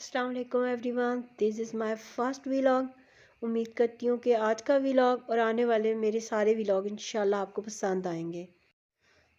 अस्सलाम वालेकुम everyone, this is my first vlog. उम्मीद करती हूँ कि आज का व्लॉग और आने वाले मेरे सारे व्लॉग इंशाल्लाह आपको पसंद आएंगे।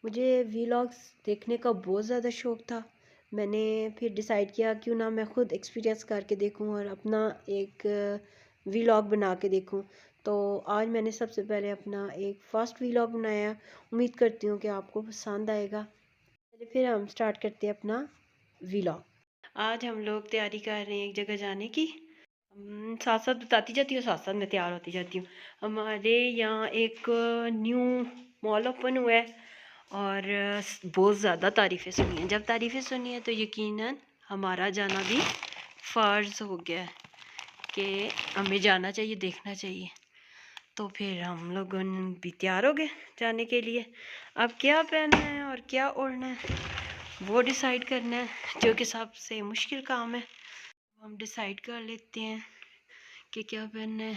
मुझे व्लॉग्स देखने का बहुत ज़्यादा शौक़ था। मैंने फिर डिसाइड किया क्यों ना मैं ख़ुद एक्सपीरियंस करके देखूँ और अपना एक व्लॉग बना के देखूँ। तो आज मैंने सबसे पहले अपना एक फ़र्स्ट व्लॉग बनाया। उम्मीद करती हूँ कि आपको पसंद आएगा। चलिए फिर हम स्टार्ट करते हैं अपना व्लॉग। आज हम लोग तैयारी कर रहे हैं एक जगह जाने की। साथ साथ बताती जाती हूँ, साथ साथ मैं तैयार होती जाती हूँ। हमारे यहाँ एक न्यू मॉल ओपन हुआ है और बहुत ज़्यादा तारीफ़ें सुनी हैं। जब तारीफ़ें सुनी हैं तो यकीनन हमारा जाना भी फ़र्ज़ हो गया है कि हमें जाना चाहिए, देखना चाहिए। तो फिर हम लोग भी तैयार हो गए जाने के लिए। अब क्या पहनना है और क्या ओढ़ना है वो डिसाइड करना है, जो कि सबसे मुश्किल काम है। हम डिसाइड कर लेते हैं कि क्या पहनना है।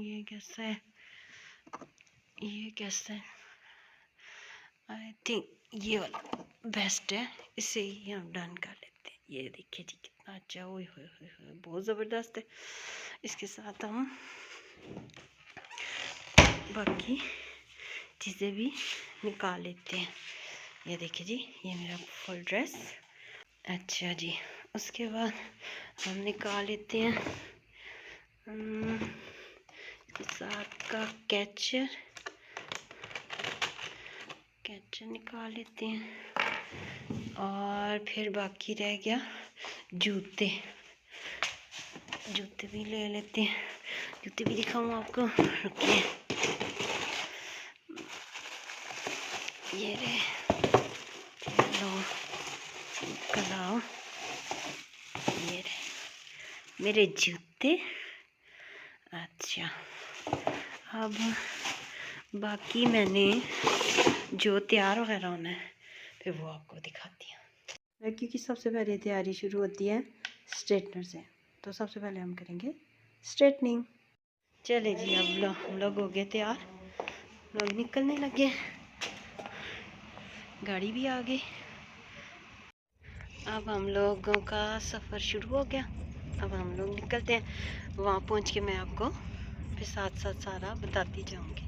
ये कैसा है, ये कैसा है? आई थिंक ये वाला बेस्ट है, इसे ही हम डन कर लेते हैं। ये देखिए जी कितना अच्छा, ओए होए होए बहुत ज़बरदस्त है। इसके साथ हम बाकी चीज़ें भी निकाल लेते हैं। ये देखिए जी, ये मेरा फुल ड्रेस। अच्छा जी, उसके बाद हम निकाल लेते हैं साथ का कैचर निकाल लेते हैं। और फिर बाकी रह गया जूते भी ले लेते हैं। जूते भी दिखाऊँ आपको, रुकिए। ये रहे, लो कलाओ, ये रहे मेरे जूते। अच्छा, अब बाकी मैंने जो तैयार वगैरह होना है फिर वो आपको दिखाती हूँ। लड़की की सबसे पहले तैयारी शुरू होती है स्ट्रेटनर से। तो सबसे पहले हम करेंगे स्ट्रेटनिंग। चले जी, अब हम लोग हो गए तैयार, लोग निकलने लगे, गाड़ी भी आ गई। अब हम लोगों का सफ़र शुरू हो गया। अब हम लोग निकलते हैं। वहाँ पहुँच के मैं आपको फिर साथ साथ सारा बताती जाऊँगी।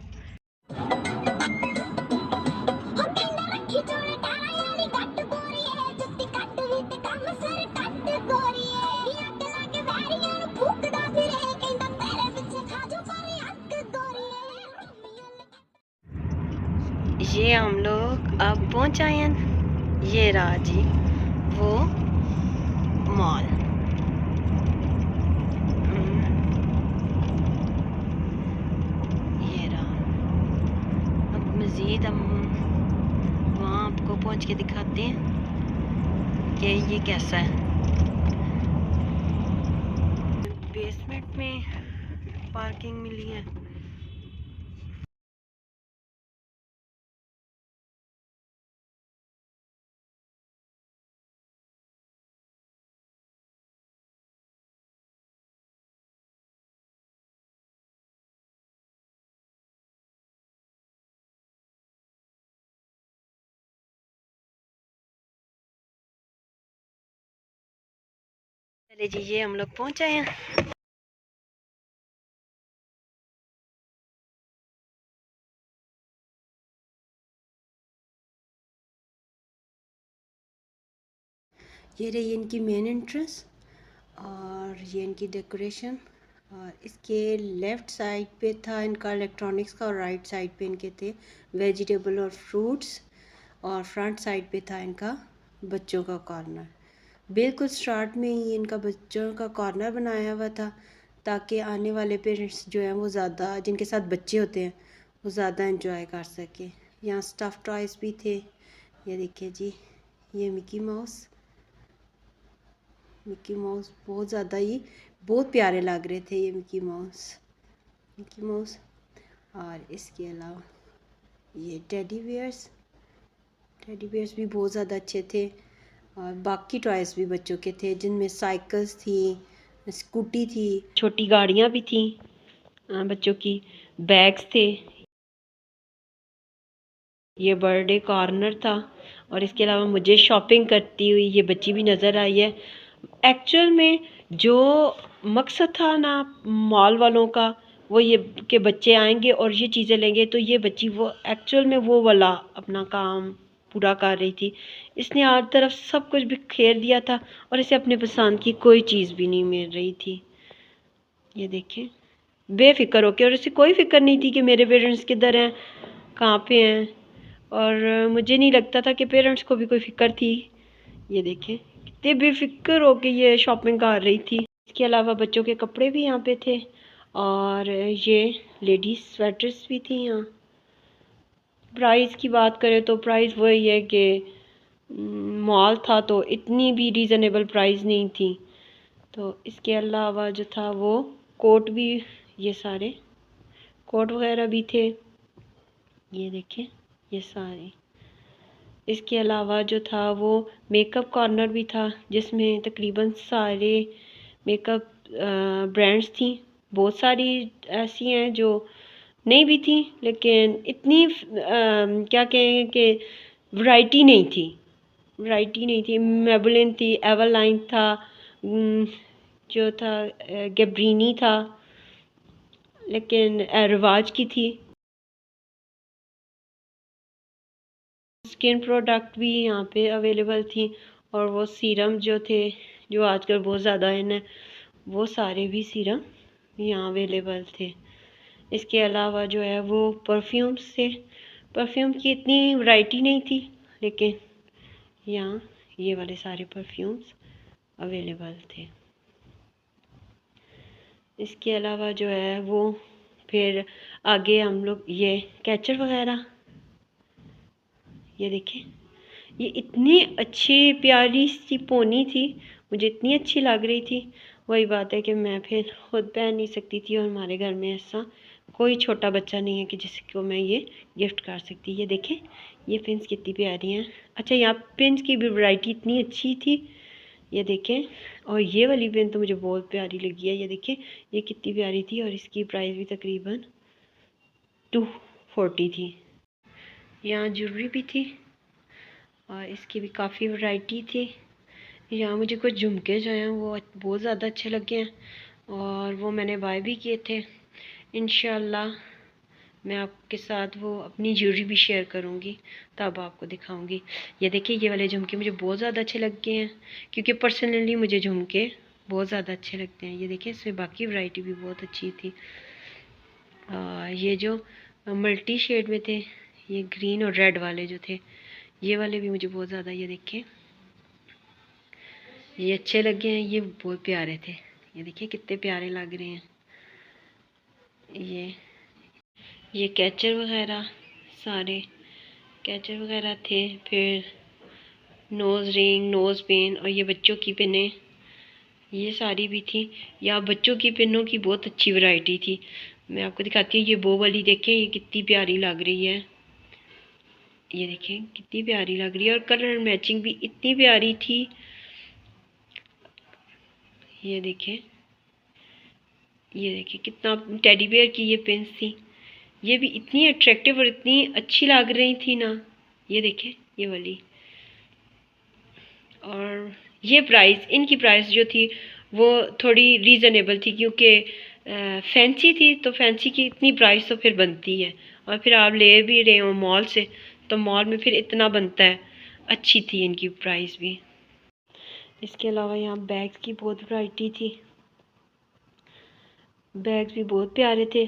ये हम लोग अब पहुँच आए हैं। ये रहा जी वो मॉल। ये रहा। अब मज़ीद हम वहाँ आपको पहुँच के दिखाते हैं कि ये कैसा है। बेसमेंट में पार्किंग मिली है। चले जी, ये हम लोग पहुँच आए हैं। ये रही इनकी मेन एंट्रेंस और ये इनकी डेकोरेशन। और इसके लेफ़्ट साइड पे था इनका इलेक्ट्रॉनिक्स का और राइट साइड पे इनके थे वेजिटेबल और फ्रूट्स। और फ्रंट साइड पे था इनका बच्चों का कॉर्नर। बिल्कुल स्टार्ट में ही इनका बच्चों का कॉर्नर बनाया हुआ था ताकि आने वाले पेरेंट्स जो हैं वो ज़्यादा, जिनके साथ बच्चे होते हैं, वो ज़्यादा इंजॉय कर सके। यहाँ स्टफ़ टॉयज़ भी थे। ये देखिए जी, ये मिकी माउस बहुत ज़्यादा ही बहुत प्यारे लग रहे थे ये मिकी माउस। और इसके अलावा ये टेडी बियर्स भी बहुत ज़्यादा अच्छे थे। और बाकी टॉयज़ भी बच्चों के थे जिनमें साइकिल्स थी, स्कूटी थी, छोटी गाड़ियाँ भी थी, बच्चों की बैग्स थे। ये बर्थडे कॉर्नर था और इसके अलावा मुझे शॉपिंग करती हुई ये बच्ची भी नज़र आई है। एक्चुअल में जो मकसद था ना मॉल वालों का, वो ये कि बच्चे आएंगे और ये चीज़ें लेंगे, तो ये बच्ची वो एक्चुअल में वो वाला अपना काम पूरा कर रही थी। इसने हर तरफ सब कुछ बिखेर दिया था और इसे अपने पसंद की कोई चीज़ भी नहीं मिल रही थी। ये देखें, बेफिक्र होके, और इसे कोई फिक्र नहीं थी कि मेरे पेरेंट्स किधर हैं, कहाँ पे हैं, और मुझे नहीं लगता था कि पेरेंट्स को भी कोई फिक्र थी। ये देखें कितने बेफिक्र होके ये शॉपिंग कर रही थी। इसके अलावा बच्चों के कपड़े भी यहाँ पे थे और ये लेडीज स्वेटर्स भी थी यहाँ। प्राइस की बात करें तो प्राइस वही है कि मॉल था तो इतनी भी रीज़नेबल प्राइस नहीं थी। तो इसके अलावा जो था वो कोट भी, ये सारे कोट वगैरह भी थे, ये देखें ये सारे। इसके अलावा जो था वो मेकअप कॉर्नर भी था जिसमें तकरीबन सारे मेकअप ब्रांड्स थी। बहुत सारी ऐसी हैं जो नहीं भी थी, लेकिन इतनी क्या कहें कि वैरायटी नहीं थी। मेबेलिन थी, एवरलाइन था, जो था गैब्रिनी था, लेकिन रिवाज की थी। स्किन प्रोडक्ट भी यहाँ पे अवेलेबल थी और वो सीरम जो थे जो आजकल बहुत ज़्यादा इन है, वो सारे भी सीरम यहाँ अवेलेबल थे। इसके अलावा जो है वो परफ्यूम्स थे। परफ्यूम की इतनी वैरायटी नहीं थी, लेकिन यहाँ ये वाले सारे परफ्यूम्स अवेलेबल थे। इसके अलावा जो है वो फिर आगे हम लोग ये कैचर वगैरह, ये देखें, ये इतनी अच्छी प्यारी सी पोनी थी, मुझे इतनी अच्छी लग रही थी। वही बात है कि मैं फिर खुद पहन नहीं सकती थी और हमारे घर में ऐसा कोई छोटा बच्चा नहीं है कि जिसको मैं ये गिफ्ट कर सकती। ये देखें ये पिन्स कितनी प्यारी हैं। अच्छा, यहाँ पिन्स की भी वैरायटी इतनी अच्छी थी, ये देखें। और ये वाली पेन तो मुझे बहुत प्यारी लगी है, ये देखें ये कितनी प्यारी थी और इसकी प्राइस भी तकरीबन 240 थी। यहाँ ज्वेलरी भी थी और इसकी भी काफ़ी वैरायटी थी। यहाँ मुझे कुछ झुमके जो हैं वो बहुत ज़्यादा अच्छे लगे हैं और वो मैंने बाय भी किए थे। इंशाल्लाह मैं आपके साथ वो अपनी ज्वेलरी भी शेयर करूँगी, तब आपको दिखाऊँगी। ये देखिए ये वाले झुमके मुझे बहुत ज़्यादा अच्छे लगे हैं, क्योंकि पर्सनली मुझे झुमके बहुत ज़्यादा अच्छे लगते हैं। ये देखिए इसमें बाकी वैरायटी भी बहुत अच्छी थी। ये जो मल्टी शेड में थे, ये ग्रीन और रेड वाले जो थे, ये वाले भी मुझे बहुत ज़्यादा, ये देखिए ये अच्छे लगे हैं, ये बहुत प्यारे थे। ये देखिए कितने प्यारे लग रहे हैं। ये कैचर वगैरह, सारे कैचर वगैरह थे। फिर नोज़ रिंग, नोज़ पिन और ये बच्चों की पिनें, ये सारी भी थी। या बच्चों की पिनों की बहुत अच्छी वैरायटी थी। मैं आपको दिखाती हूँ। ये बो वाली देखें, ये कितनी प्यारी लग रही है। ये देखें कितनी प्यारी लग रही है और कलर मैचिंग भी इतनी प्यारी थी। ये देखें कितना टेडी बेयर की ये पिन्स थी, ये भी इतनी अट्रैक्टिव और इतनी अच्छी लग रही थी ना। ये देखें ये वाली, और ये प्राइस, इनकी प्राइस जो थी वो थोड़ी रीज़नेबल थी, क्योंकि फैंसी थी तो फैंसी की इतनी प्राइस तो फिर बनती है, और फिर आप ले भी रहे हो मॉल से तो मॉल में फिर इतना बनता है। अच्छी थी इनकी प्राइस भी। इसके अलावा यहाँ बैग्स की बहुत वैरायटी थी। बैग्स भी बहुत प्यारे थे,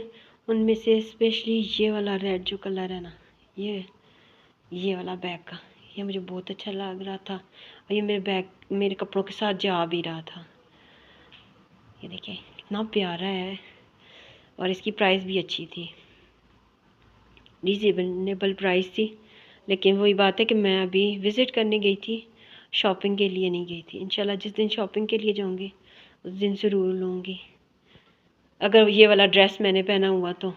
उनमें से स्पेशली ये वाला रेड जो कलर है ना, ये वाला बैग का, ये मुझे बहुत अच्छा लग रहा था और ये मेरे बैग मेरे कपड़ों के साथ जा भी रहा था। ये देखिए कितना प्यारा है और इसकी प्राइस भी अच्छी थी, रीज़नेबल प्राइस थी। लेकिन वही बात है कि मैं अभी विज़िट करने गई थी, शॉपिंग के लिए नहीं गई थी। इंशाल्लाह जिस दिन शॉपिंग के लिए जाऊँगी उस दिन ज़रूर लूँगी, अगर ये वाला ड्रेस मैंने पहना हुआ तो।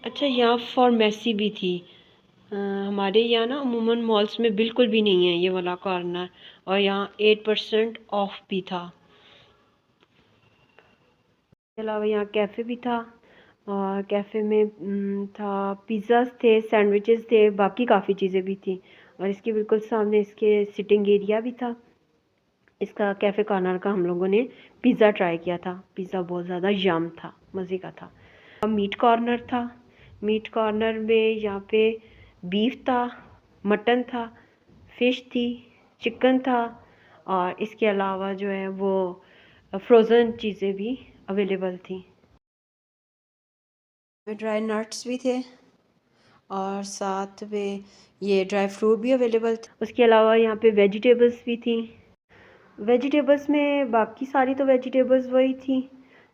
अच्छा, यहाँ फार्मेसी भी थी। हमारे यहाँ ना अमूमन मॉल्स में बिल्कुल भी नहीं है ये वाला कॉर्नर, और यहाँ 8% ऑफ भी था। इसके अलावा यहाँ कैफ़े भी था और कैफ़े में था, पिज़्ज़ास थे, सैंडविचेस थे, बाकी काफ़ी चीज़ें भी थी। और इसके बिल्कुल सामने इसके सिटिंग एरिया भी था। इसका कैफ़े कॉर्नर का हम लोगों ने पिज़्ज़ा ट्राई किया था। पिज़्ज़ा बहुत ज़्यादा यम था, मज़े का था। मीट कॉर्नर था। मीट कॉर्नर में यहाँ पे बीफ था, मटन था, फ़िश थी, चिकन था, और इसके अलावा जो है वो फ्रोज़न चीज़ें भी अवेलेबल थी। ड्राई नट्स भी थे और साथ में ये ड्राई फ्रूट भी अवेलेबल थे। उसके अलावा यहाँ पे वेजिटेबल्स भी थी। वेजिटेबल्स में बाकी सारी तो वेजिटेबल्स वही थी,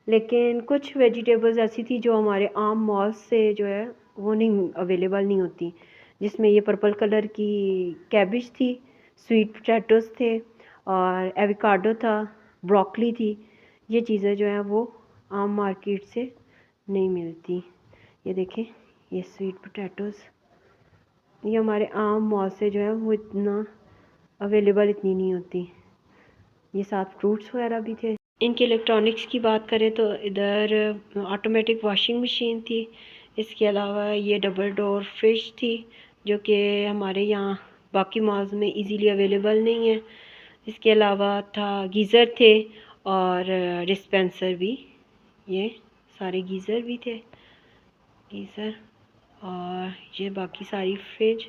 लेकिन कुछ वेजिटेबल्स ऐसी थी जो हमारे आम मॉल से जो है वो नहीं अवेलेबल नहीं होती, जिसमें ये पर्पल कलर की कैबिज थी, स्वीट पोटैटोस थे, और एवोकाडो था, ब्रोकली थी। ये चीज़ें जो हैं वो आम मार्केट से नहीं मिलती। ये देखें, ये स्वीट पोटैटोस, ये हमारे आम मॉल से जो है वो इतना अवेलेबल इतनी नहीं होती। ये साथ फ्रूट्स वगैरह भी थे। इनके इलेक्ट्रॉनिक्स की बात करें तो इधर ऑटोमेटिक वॉशिंग मशीन थी। इसके अलावा ये डबल डोर फ्रिज थी, जो कि हमारे यहाँ बाकी मॉल्स में इजीली अवेलेबल नहीं है। इसके अलावा था गीज़र थे और डिस्पेंसर भी, ये सारे गीज़र भी थे, गीज़र, और ये बाकी सारी फ्रिज,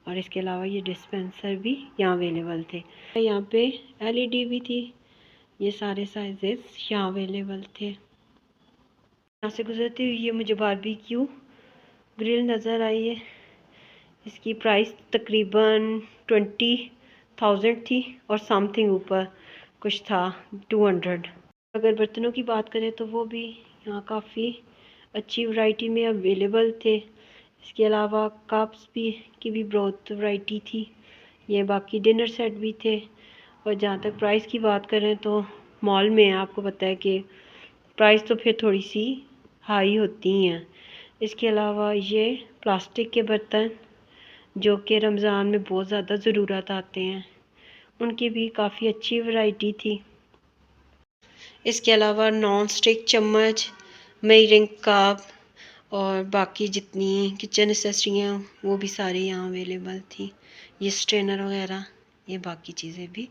और इसके अलावा ये डिस्पेंसर भी यहाँ अवेलेबल थे। यहाँ पे एलईडी भी थी। ये सारे साइजेस यहाँ अवेलेबल थे। यहाँ से गुजरते हुए ये मुझे बारबेक्यू ग्रिल नज़र आई है। इसकी प्राइस तकरीबन 20,000 थी और समथिंग ऊपर कुछ था 200। अगर बर्तनों की बात करें तो वो भी यहाँ काफ़ी अच्छी वैरायटी में अवेलेबल थे। इसके अलावा कप्स भी की भी बहुत वैरायटी थी। ये बाकी डिनर सेट भी थे। और जहाँ तक प्राइस की बात करें तो मॉल में आपको पता है कि प्राइस तो फिर थोड़ी सी हाई होती हैं। इसके अलावा ये प्लास्टिक के बर्तन जो कि रमज़ान में बहुत ज़्यादा ज़रूरत आते हैं, उनकी भी काफ़ी अच्छी वैरायटी थी। इसके अलावा नॉन स्टिक चम्मच, मेजरिंग कप और बाकी जितनी किचन एसेसरी हैं वो भी सारी यहाँ अवेलेबल थी। ये स्ट्रेनर वगैरह, ये बाकी चीज़ें भी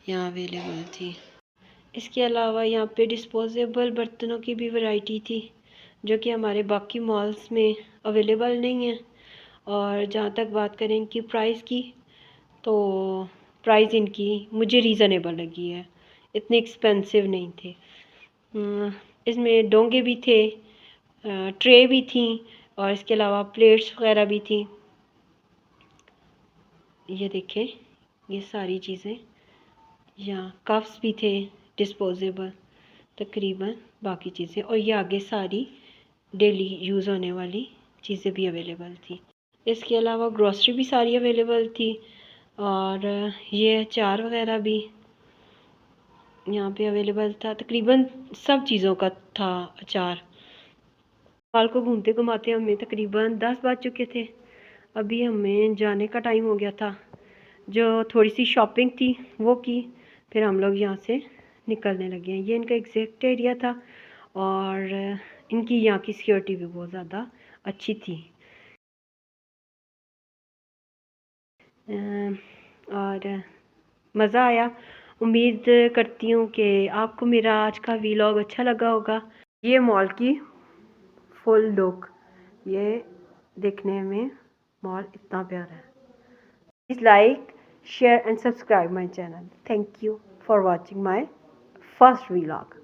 यहाँ अवेलेबल थी। इसके अलावा यहाँ पे डिस्पोजेबल बर्तनों की भी वैरायटी थी, जो कि हमारे बाकी मॉल्स में अवेलेबल नहीं है। और जहाँ तक बात करें इनकी प्राइस की, तो प्राइस इनकी मुझे रीज़नेबल लगी है, इतने एक्सपेंसिव नहीं थे। इसमें डोंगे भी थे, ट्रे भी थी, और इसके अलावा प्लेट्स वगैरह भी थी। ये देखें, ये सारी चीज़ें, यहाँ कप्स भी थे डिस्पोजेबल, तकरीबन बाकी चीज़ें, और ये आगे सारी डेली यूज़ होने वाली चीज़ें भी अवेलेबल थी। इसके अलावा ग्रॉसरी भी सारी अवेलेबल थी, और ये अचार वगैरह भी यहाँ पे अवेलेबल था। तकरीबन सब चीज़ों का था अचार। मॉल को घूमते घुमाते हमें तकरीबन 10 बज चुके थे। अभी हमें जाने का टाइम हो गया था। जो थोड़ी सी शॉपिंग थी वो की, फिर हम लोग यहाँ से निकलने लगे हैं। ये इनका एग्जैक्ट एरिया था, और इनकी यहाँ की सिक्योरिटी भी बहुत ज़्यादा अच्छी थी। और मज़ा आया। उम्मीद करती हूँ कि आपको मेरा आज का वीलॉग अच्छा लगा होगा। ये मॉल की फुल लुक, ये देखने में मॉल इतना प्यारा है। Please like, share and subscribe my channel. Thank you for watching my first vlog.